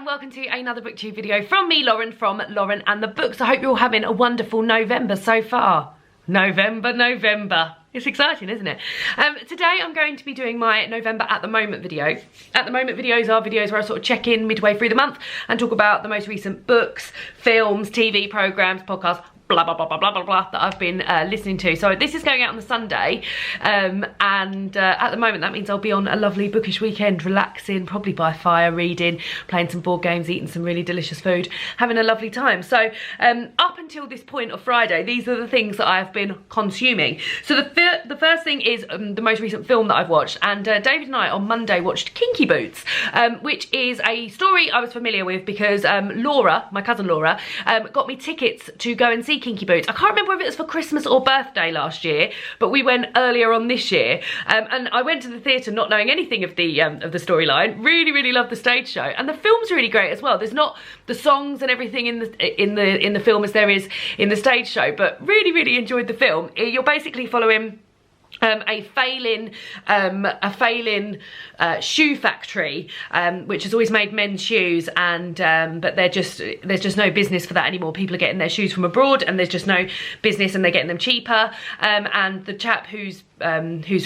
and welcome to another booktube video from me, Lauren, from Lauren and the Books. I hope you're all having a wonderful November so far. November. It's exciting, isn't it? Today I'm going to be doing my November at the moment video. At the moment videos are videos where I sort of check in midway through the month and talk about the most recent books, films, TV programmes, podcasts, blah blah blah blah blah blah blah that I've been listening to. So this is going out on the Sunday, and at the moment that means I'll be on a lovely bookish weekend, relaxing, probably by fire, reading, playing some board games, eating some really delicious food, having a lovely time. So up until this point of Friday, these are the things that I've been consuming. So the first thing is the most recent film that I've watched, and David and I on Monday watched Kinky Boots, which is a story I was familiar with because Laura, my cousin Laura, got me tickets to go and see Kinky Boots. I can't remember if it was for Christmas or birthday last year, but we went earlier on this year, and I went to the theatre not knowing anything of the storyline. Really loved the stage show, and the film's really great as well. There's not the songs and everything in the film as there is in the stage show, but really enjoyed the film. You're basically following a failing shoe factory, which has always made men's shoes, and but there's just no business for that anymore. People are getting their shoes from abroad, and there's just no business, and they're getting them cheaper. And the chap whose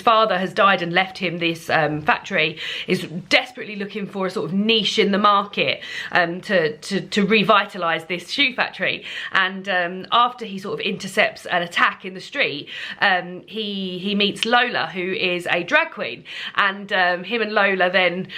father has died and left him this factory is desperately looking for a sort of niche in the market to revitalise this shoe factory. And after he sort of intercepts an attack in the street, he meets Lola, who is a drag queen, and him and Lola then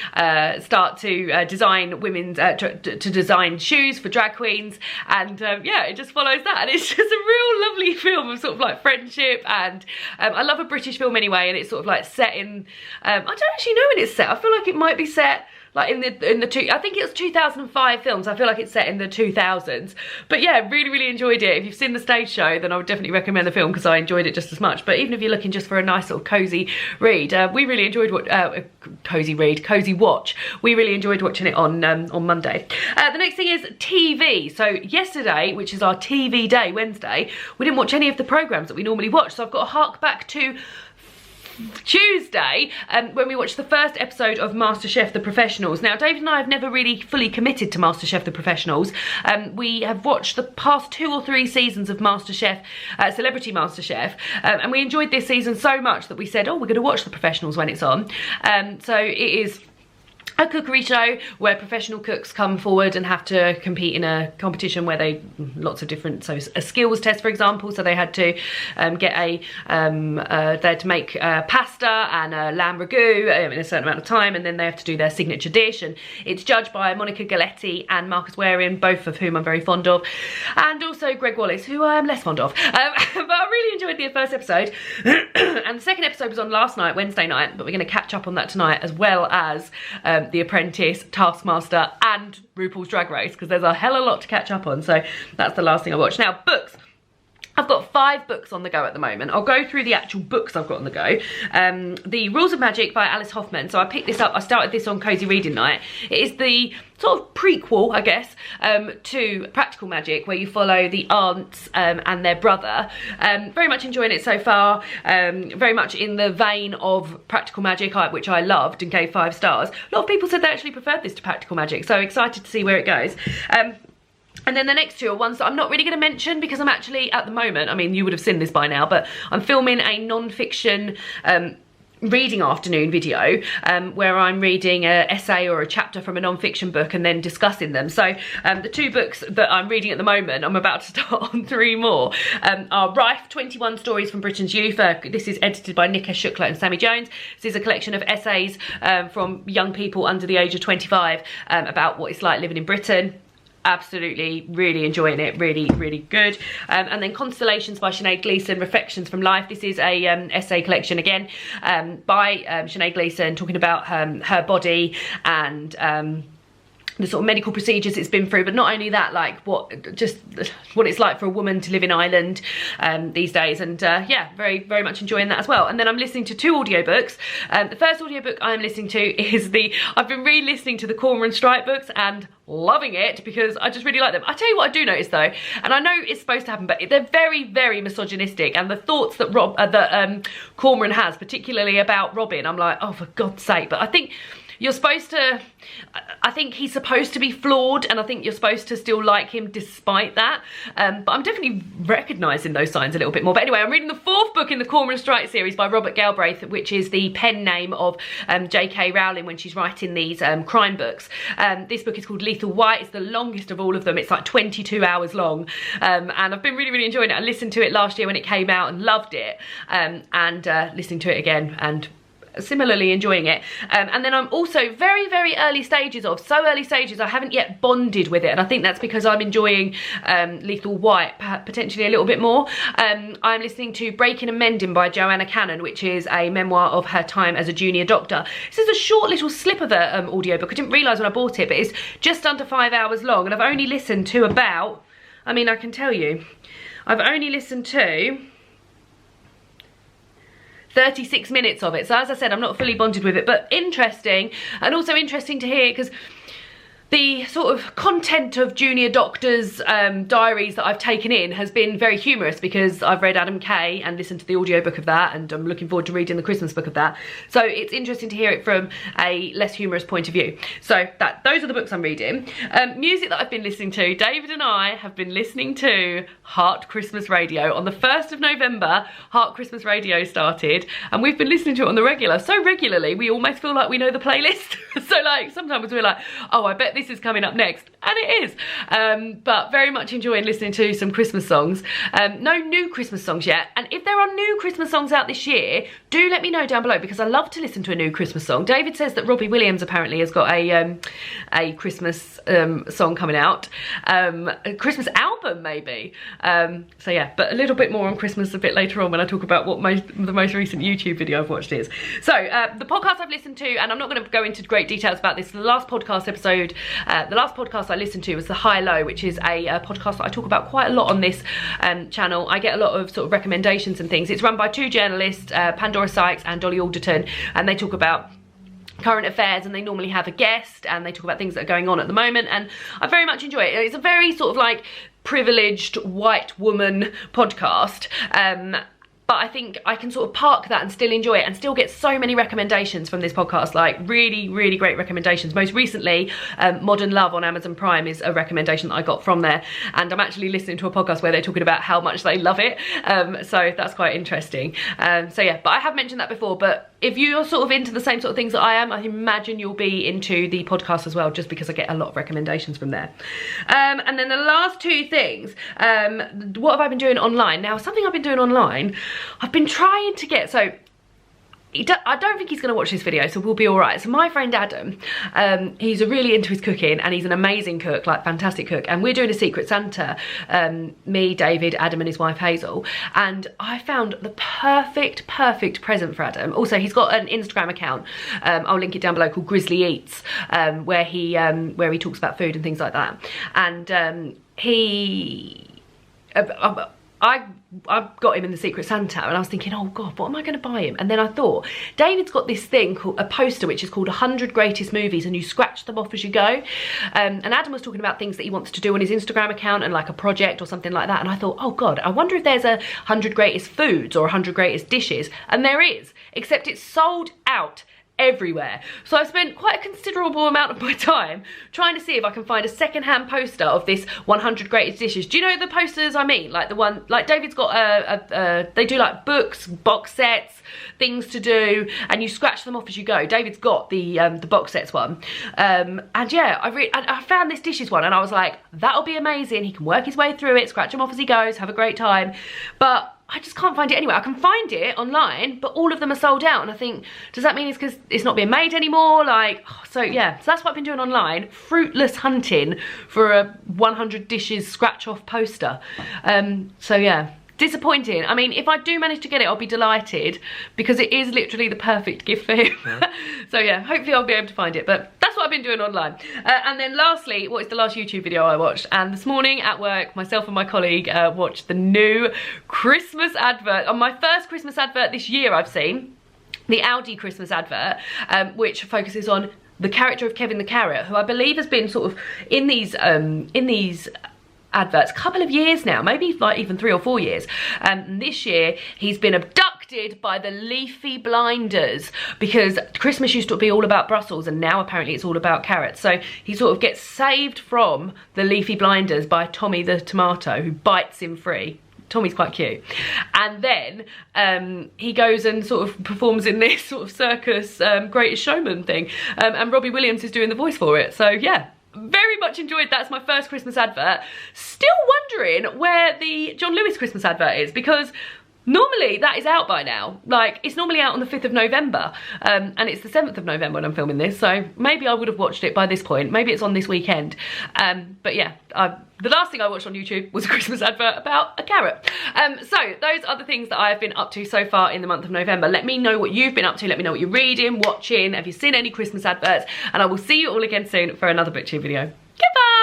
start to design design shoes for drag queens, and yeah, it just follows that, and it's just a real lovely film of sort of like friendship, and I love a British film anyway, and it's sort of like set in I don't actually know when it's set. I feel like it might be set like I think it was 2005 films. I feel like it's set in the 2000s. But yeah, really enjoyed it. If you've seen the stage show, then I would definitely recommend the film because I enjoyed it just as much. But even if you're looking just for a nice sort of cozy read, we really enjoyed cozy watch. We really enjoyed watching it on Monday. The next thing is TV. So yesterday, which is our TV day, Wednesday, we didn't watch any of the programmes that we normally watch. So I've got to hark back to Tuesday when we watched the first episode of Masterchef the Professionals. Now, David and I have never really fully committed to Masterchef the Professionals. We have watched the past 2 or 3 seasons of Masterchef, Celebrity Masterchef, and we enjoyed this season so much that we said, oh, we're going to watch the Professionals when it's on. So it is a cookery show where professional cooks come forward and have to compete in a competition where they lots of different, so a skills test, for example. So they had to get they had to make pasta and a lamb ragu in a certain amount of time, and then they have to do their signature dish, and it's judged by Monica Galetti and Marcus Waring, both of whom I'm very fond of, and also Greg Wallace, who I am less fond of. But I really enjoyed the first episode and the second episode was on last night, Wednesday night, but we're going to catch up on that tonight, as well as The Apprentice, Taskmaster and RuPaul's Drag Race, because there's a hell of a lot to catch up on. So that's the last thing I watched. Now, books. I've got 5 books on the go at the moment. I'll go through the actual books I've got on the go. The Rules of Magic by Alice Hoffman. So I picked this up, I started this on Cozy Reading Night. It is the sort of prequel, I guess, to Practical Magic, where you follow the aunts and their brother. Very much enjoying it so far. Very much in the vein of Practical Magic, which I loved and gave 5 stars. A lot of people said they actually preferred this to Practical Magic, so excited to see where it goes. And then the next 2 are ones that I'm not really going to mention because I'm actually, at the moment, I mean, you would have seen this by now, but I'm filming a non-fiction reading afternoon video where I'm reading an essay or a chapter from a non-fiction book and then discussing them. So the 2 books that I'm reading at the moment, I'm about to start on 3 more, are Rife, 21 Stories from Britain's Youth. This is edited by Nikesh Shukla and Sammy Jones. This is a collection of essays from young people under the age of 25 about what it's like living in Britain. Absolutely, really enjoying it, really good. And then Constellations by Sinead Gleeson, Reflections from Life. This is a essay collection again by Sinead Gleeson, talking about her body and the sort of medical procedures it's been through, but not only that, like what it's like for a woman to live in Ireland these days. And yeah, very much enjoying that as well. And then I'm listening to 2 audiobooks. The first audiobook I'm listening to is I've been re-listening to the Cormoran Strike books and loving it because I just really like them. I tell you what I do notice though, and I know it's supposed to happen, but they're very misogynistic, and the thoughts that Cormoran has, particularly about Robin, I'm like, oh, for God's sake. But I think you're supposed to, I think he's supposed to be flawed, and I think you're supposed to still like him despite that. But I'm definitely recognising those signs a little bit more. But anyway, I'm reading the 4th book in the Cormoran Strike series by Robert Galbraith, which is the pen name of J.K. Rowling when she's writing these crime books. This book is called Lethal White. It's the longest of all of them. It's like 22 hours long. And I've been really, really enjoying it. I listened to it last year when it came out and loved it. And listening to it again and similarly enjoying it. And then I'm also very, very early stages of, so early stages I haven't yet bonded with it, and I think that's because I'm enjoying Lethal White potentially a little bit more. I'm listening to Breaking and Mending by Joanna Cannon, which is a memoir of her time as a junior doctor. This is a short little slip of a audiobook. I didn't realise when I bought it, but it's just under 5 hours long, and I've only listened to about, I mean, I can tell you, I've only listened to 36 minutes of it. So as I said, I'm not fully bonded with it, but interesting, and also interesting to hear, because the sort of content of junior doctors' diaries that I've taken in has been very humorous, because I've read Adam Kay and listened to the audiobook of that, and I'm looking forward to reading the Christmas book of that. So it's interesting to hear it from a less humorous point of view. So those are the books I'm reading. Music that I've been listening to, David and I have been listening to Heart Christmas Radio. On the 1st of November, Heart Christmas Radio started, and we've been listening to it on the regular, so regularly we almost feel like we know the playlist. So like sometimes we're like, oh, I bet this is coming up next, and it is. But very much enjoying listening to some Christmas songs. No new Christmas songs yet, and if there are new Christmas songs out this year, do let me know down below, because I love to listen to a new Christmas song. David says that Robbie Williams apparently has got a Christmas song coming out, a Christmas album maybe. So yeah, but a little bit more on Christmas a bit later on when I talk about what the most recent YouTube video I've watched is. So the podcast I've listened to, and I'm not going to go into great details about this, the last podcast episode, the last podcast I listened to was the HighLow, which is a podcast that I talk about quite a lot on this channel. I get a lot of sort of recommendations and things. It's run by 2 journalists, Pandora Sykes and Dolly Alderton, and they talk about current affairs, and they normally have a guest, and they talk about things that are going on at the moment, and I very much enjoy it. It's a very sort of like privileged white woman podcast, but I think I can sort of park that and still enjoy it, and still get so many recommendations from this podcast, like really, really great recommendations. Most recently, Modern Love on Amazon Prime is a recommendation that I got from there, and I'm actually listening to a podcast where they're talking about how much they love it, so that's quite interesting. So yeah, but I have mentioned that before, but if you're sort of into the same sort of things that I am, I imagine you'll be into the podcast as well, just because I get a lot of recommendations from there. And then the last 2 things, what have I been doing online? Now, something I've been doing online, I've been trying to get, so I don't think he's going to watch this video, so we'll be all right. So my friend Adam, he's really into his cooking, and he's an amazing cook, like fantastic cook, and we're doing a Secret Santa, me, David, Adam and his wife Hazel, and I found the perfect present for Adam. Also, he's got an Instagram account, I'll link it down below, called Grizzly Eats, where he talks about food and things like that, and I got him in the Secret Santa, and I was thinking, oh God, what am I going to buy him? And then I thought, David's got this thing called a poster, which is called 100 Greatest Movies, and you scratch them off as you go. And Adam was talking about things that he wants to do on his Instagram account, and like a project or something like that. And I thought, oh God, I wonder if there's a 100 Greatest Foods or 100 Greatest Dishes. And there is, except it's sold out everywhere. So I've spent quite a considerable amount of my time trying to see if I can find a second-hand poster of this 100 Greatest Dishes. Do you know the posters I mean? Like the one, like David's got they do like books, box sets, things to do, and you scratch them off as you go. David's got the box sets one, and yeah, I found this dishes one, and I was like, that'll be amazing. He can work his way through it, scratch them off as he goes, have a great time. But I just can't find it anywhere. I can find it online, but all of them are sold out, and I think, does that mean it's because it's not being made anymore? Like, so yeah, so that's what I've been doing online, fruitless hunting for a 100 dishes scratch off poster. So yeah, disappointing. I mean, if I do manage to get it, I'll be delighted, because it is literally the perfect gift for him. So yeah, hopefully I'll be able to find it, but that's what I've been doing online. And then lastly, what is the last YouTube video I watched? And this morning at work, myself and my colleague watched the new Christmas advert. On my first Christmas advert this year I've seen, the Audi Christmas advert, which focuses on the character of Kevin the Carrot, who I believe has been sort of in these adverts a couple of years now, maybe like even 3 or 4 years. This year he's been abducted abducted by the Leafy Blinders, because Christmas used to be all about Brussels and now apparently it's all about carrots. So he sort of gets saved from the Leafy Blinders by Tommy the tomato, who bites him free. Tommy's quite cute. And then he goes and sort of performs in this sort of circus Greatest Showman thing, and Robbie Williams is doing the voice for it. So yeah, very much enjoyed. That's my first Christmas advert. Still wondering where the John Lewis Christmas advert is, because normally that is out by now. Like, it's normally out on the 5th of November, and it's the 7th of November when I'm filming this, so maybe I would have watched it by this point. Maybe it's on this weekend. But yeah, the last thing I watched on YouTube was a Christmas advert about a carrot. So those are the things that I have been up to so far in the month of November. Let me know what you've been up to. Let me know what you're reading, watching. Have you seen any Christmas adverts? And I will see you all again soon for another BookTube video. Goodbye!